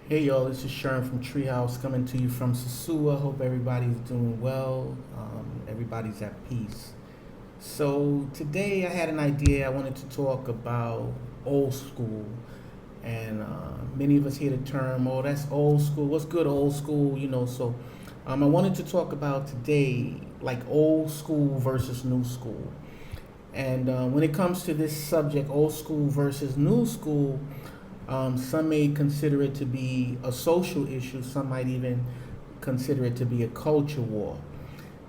Hey y'all, this is Sharon from Treehouse coming to you from Sasua. Hope everybody's doing well. Everybody's at peace. So today I had an idea. I wanted to talk about old school, and many of us hear the term, "Oh, that's old school. What's good, old school?" I wanted to talk about today, like old school versus new school. And when it comes to this subject, old school versus new school, some may consider it to be a social issue. Some might even consider it to be a culture war.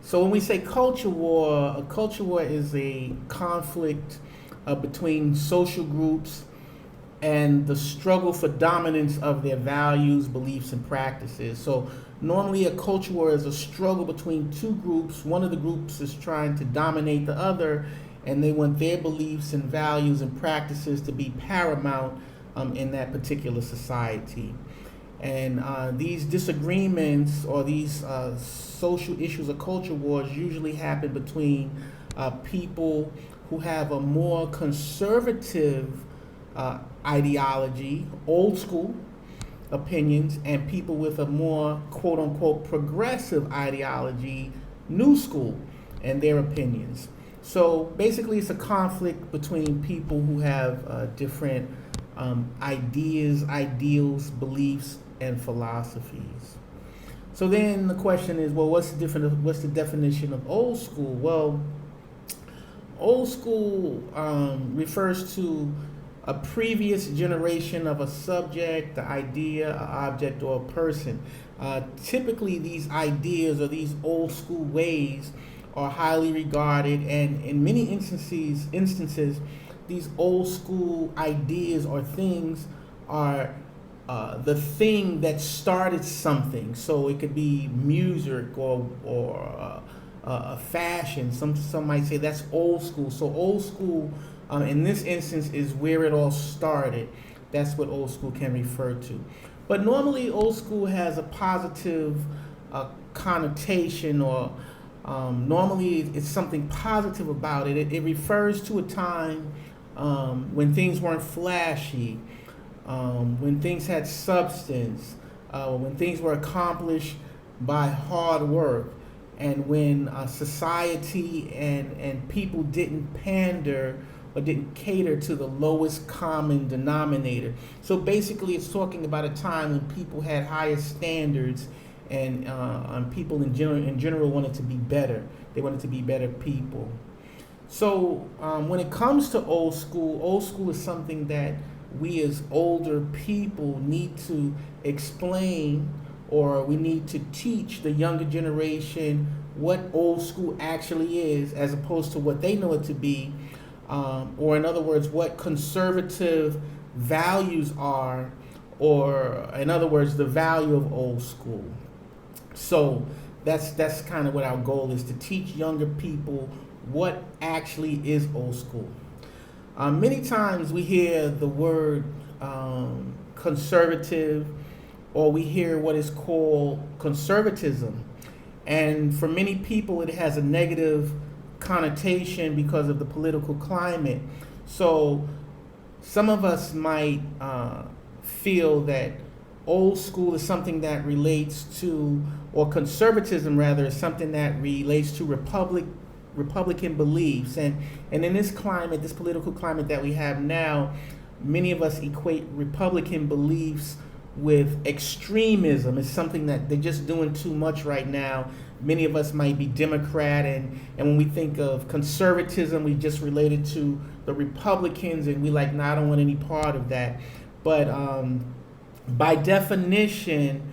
So when we say culture war, a culture war is a conflict between social groups and the struggle for dominance of their values, beliefs, and practices. So normally a culture war is a struggle between two groups. One of the groups is trying to dominate the other, and they want their beliefs and values and practices to be paramount in that particular society. And these disagreements or these social issues or culture wars usually happen between people who have a more conservative ideology, old school opinions, and people with a more quote unquote progressive ideology, new school, and their opinions. So basically, it's a conflict between people who have different ideas, ideals, beliefs, and philosophies. So then the question is, well, what's the definition of old school? Well, old school refers to a previous generation of a subject, the idea, an object, or a person. Typically, these ideas or these old school ways are highly regarded, and in many instances, these old school ideas or things are the thing that started something. So it could be music or fashion. Some might say that's old school. So old school, in this instance, is where it all started. That's what old school can refer to. But normally, old school has a positive connotation, or normally it's something positive about it. It refers to a time when things weren't flashy, when things had substance, when things were accomplished by hard work, and when society and people didn't pander or didn't cater to the lowest common denominator. So basically, it's talking about a time when people had higher standards, and people in general wanted to be better. They wanted to be better people. So when it comes to old school is something that we as older people need to explain, or we need to teach the younger generation what old school actually is, as opposed to what they know it to be, or in other words, what conservative values are, or in other words, the value of old school. So that's kind of what our goal is, to teach younger people what actually is old school. Many times we hear the word conservative, or we hear what is called conservatism. And for many people, it has a negative connotation because of the political climate. So some of us might feel that old school is something that relates to, or conservatism rather, is something that relates to Republican beliefs. And in this climate, this political climate that we have now, many of us equate Republican beliefs with extremism. It's something that they're just doing too much right now. Many of us might be Democrat, and when we think of conservatism, we just relate it to the Republicans, and we like, nah, I don't want any part of that. But by definition,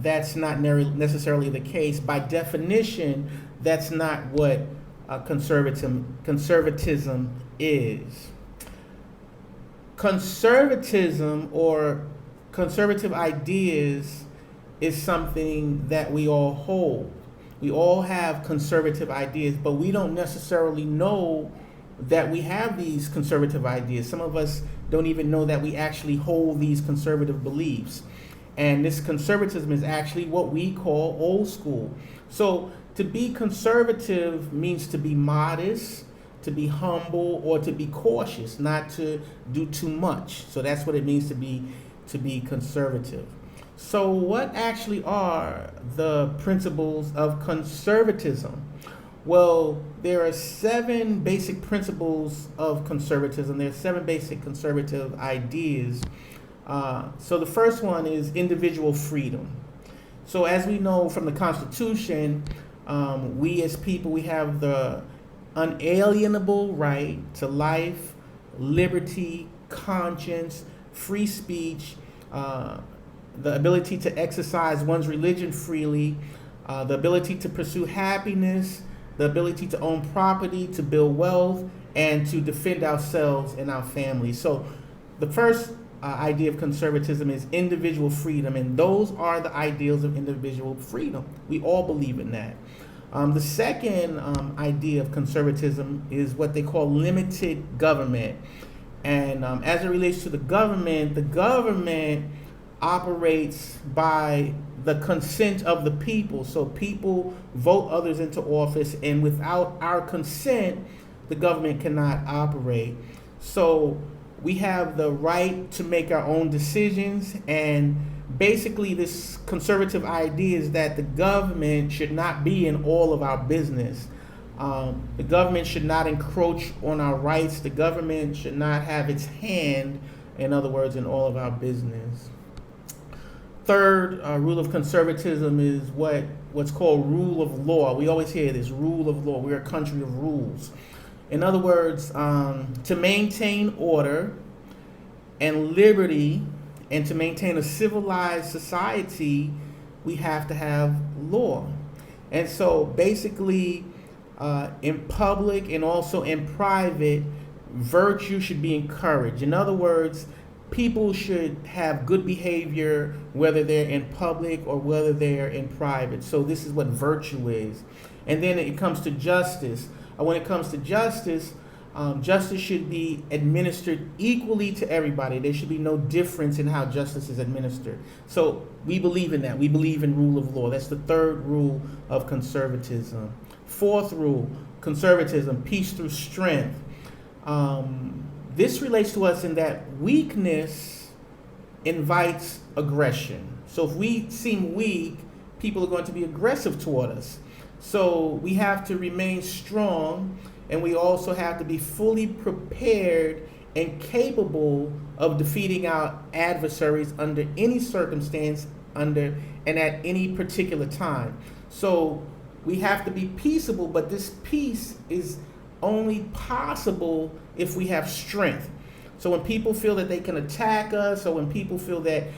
that's not necessarily the case. By definition, that's not what conservatism is. Conservatism, or conservative ideas, is something that we all hold. We all have conservative ideas, but we don't necessarily know that we have these conservative ideas. Some of us don't even know that we actually hold these conservative beliefs. And this conservatism is actually what we call old school. So to be conservative means to be modest, to be humble, or to be cautious, not to do too much. So that's what it means to be conservative. So, what actually are the principles of conservatism? Well, there are 7 basic principles of conservatism. There are 7 basic conservative ideas. So, the first one is individual freedom. So, as we know from the Constitution, we as people, we have the unalienable right to life, liberty, conscience, free speech, the ability to exercise one's religion freely, the ability to pursue happiness, the ability to own property, to build wealth, and to defend ourselves and our families. So, the first idea of conservatism is individual freedom, and those are the ideals of individual freedom. We all believe in that. The second idea of conservatism is what they call limited government. And as it relates to the government operates by the consent of the people. So people vote others into office, and without our consent, the government cannot operate. So we have the right to make our own decisions, and basically this conservative idea is that the government should not be in all of our business. The government should not encroach on our rights. The government should not have its hand, in other words, in all of our business. Third rule of conservatism is what's called rule of law. We always hear this, rule of law. We're a country of rules. In other words, to maintain order and liberty and to maintain a civilized society, we have to have law. And so basically, in public and also in private, virtue should be encouraged. In other words, people should have good behavior whether they're in public or whether they're in private. So this is what virtue is. And then it comes to justice. When it comes to justice, justice should be administered equally to everybody. There should be no difference in how justice is administered. So we believe in that. We believe in rule of law. That's the third rule of conservatism. Fourth rule, conservatism, peace through strength. This relates to us in that weakness invites aggression. So if we seem weak, people are going to be aggressive toward us. So we have to remain strong, and we also have to be fully prepared and capable of defeating our adversaries under any circumstance, and at any particular time. So we have to be peaceable, but this peace is only possible if we have strength. So when people feel that they can attack us, or when people feel that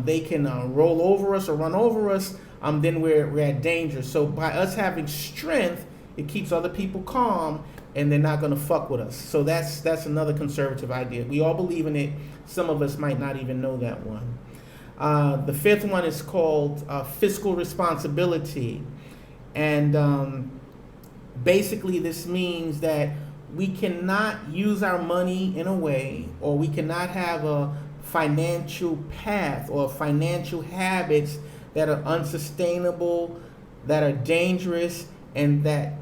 they can roll over us or run over us, then we're at danger. So by us having strength, it keeps other people calm, and they're not going to fuck with us. So that's another conservative idea. We all believe in it. Some of us might not even know that one. The fifth one is called fiscal responsibility. And basically this means that we cannot use our money in a way, or we cannot have a financial path or financial habits that are unsustainable, that are dangerous, and that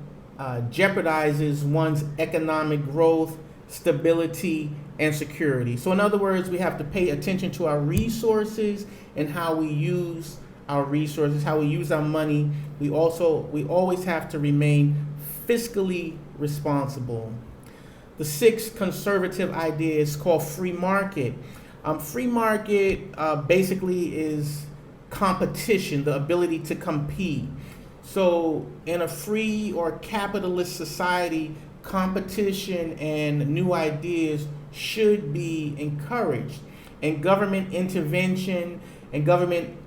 jeopardizes one's economic growth, stability, and security. So in other words, we have to pay attention to our resources and how we use our resources, how we use our money. We always have to remain fiscally responsible. The sixth conservative idea is called free market. Free market basically is competition, the ability to compete. So in a free or capitalist society, competition and new ideas should be encouraged, and government intervention and government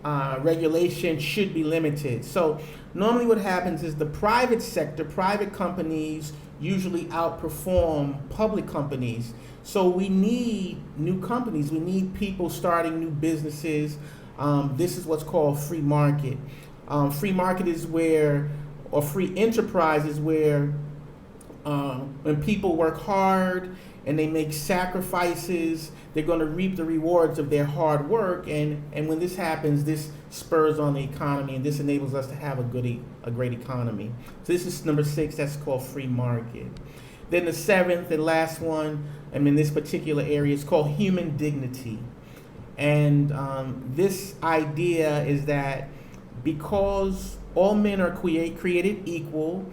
regulation should be limited. So normally what happens is the private sector, private companies usually outperform public companies. So we need new companies. We need people starting new businesses. This is what's called free market. Free market is where, or free enterprise is where when people work hard and they make sacrifices, they're going to reap the rewards of their hard work. And when this happens, this spurs on the economy, and this enables us to have a great economy. So this is number 6. That's called free market. Then the seventh and last one, in this particular area, is called human dignity. And this idea is that because all men are created equal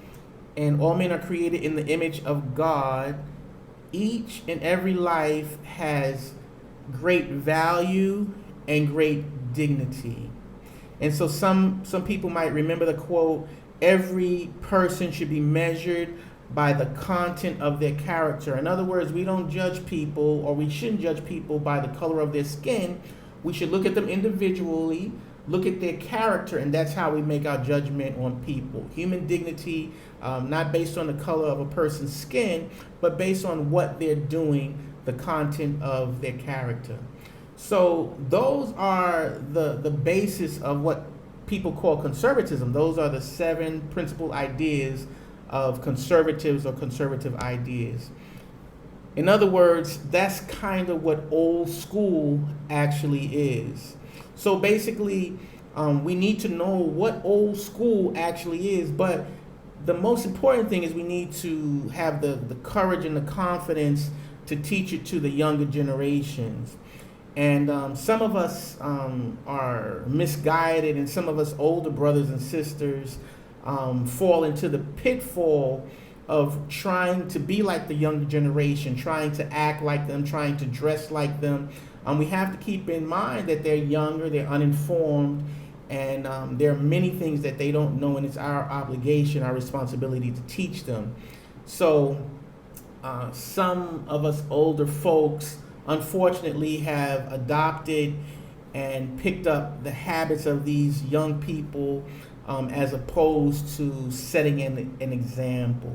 and all men are created in the image of God, each and every life has great value and great dignity. And so some people might remember the quote, every person should be measured by the content of their character. In other words, we don't judge people, or we shouldn't judge people by the color of their skin. We should look at them individually, look at their character, and that's how we make our judgment on people. Human dignity, not based on the color of a person's skin, but based on what they're doing, the content of their character. So those are the basis of what people call conservatism. Those are the 7 principal ideas of conservatives or conservative ideas. In other words, that's kind of what old school actually is. So basically, we need to know what old school actually is, but the most important thing is we need to have the courage and the confidence to teach it to the younger generations. And some of us are misguided, and some of us older brothers and sisters fall into the pitfall of trying to be like the younger generation, trying to act like them, trying to dress like them. We have to keep in mind that they're younger, they're uninformed, and there are many things that they don't know, and it's our obligation, our responsibility to teach them. So some of us older folks, unfortunately, have adopted and picked up the habits of these young people, as opposed to setting an example.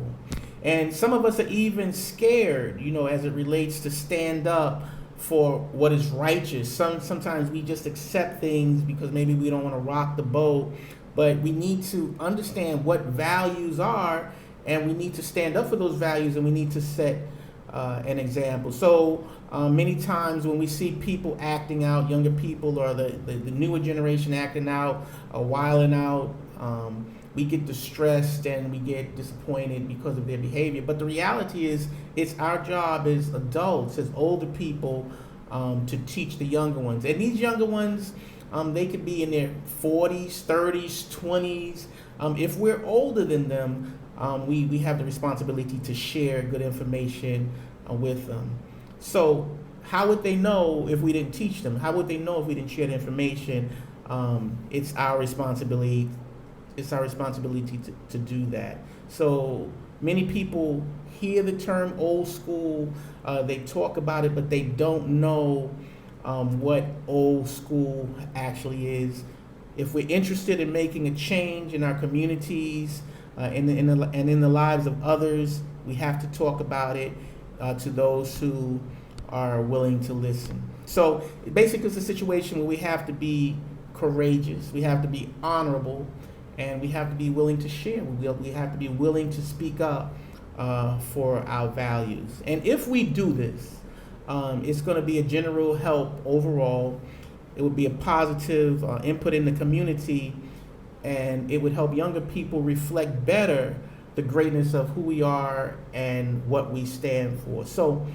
And some of us are even scared, as it relates to stand up for what is righteous. Sometimes we just accept things because maybe we don't want to rock the boat, but we need to understand what values are, and we need to stand up for those values, and we need to set an example. So many times when we see people acting out, younger people or the newer generation acting out, wilding out, we get distressed and we get disappointed because of their behavior. But the reality is, it's our job as adults, as older people, to teach the younger ones. And these younger ones, they could be in their 40s, 30s, 20s. If we're older than them, we have the responsibility to share good information with them. So how would they know if we didn't teach them? How would they know if we didn't share the information? It's our responsibility. It's our responsibility to do that. So many people hear the term old school, they talk about it, but they don't know what old school actually is. If we're interested in making a change in our communities and in the lives of others, we have to talk about it to those who are willing to listen. So basically, it's a situation where we have to be courageous, we have to be honorable, and we have to be willing to share. We have to be willing to speak up for our values. And if we do this, it's going to be a general help overall. It would be a positive input in the community, and it would help younger people reflect better the greatness of who we are and what we stand for. So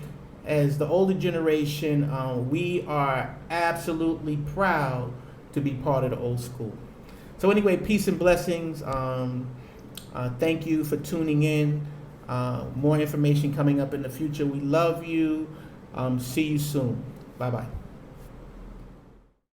as the older generation, we are absolutely proud to be part of the old school. So anyway, peace and blessings. Thank you for tuning in. More information coming up in the future. We love you. See you soon. Bye-bye.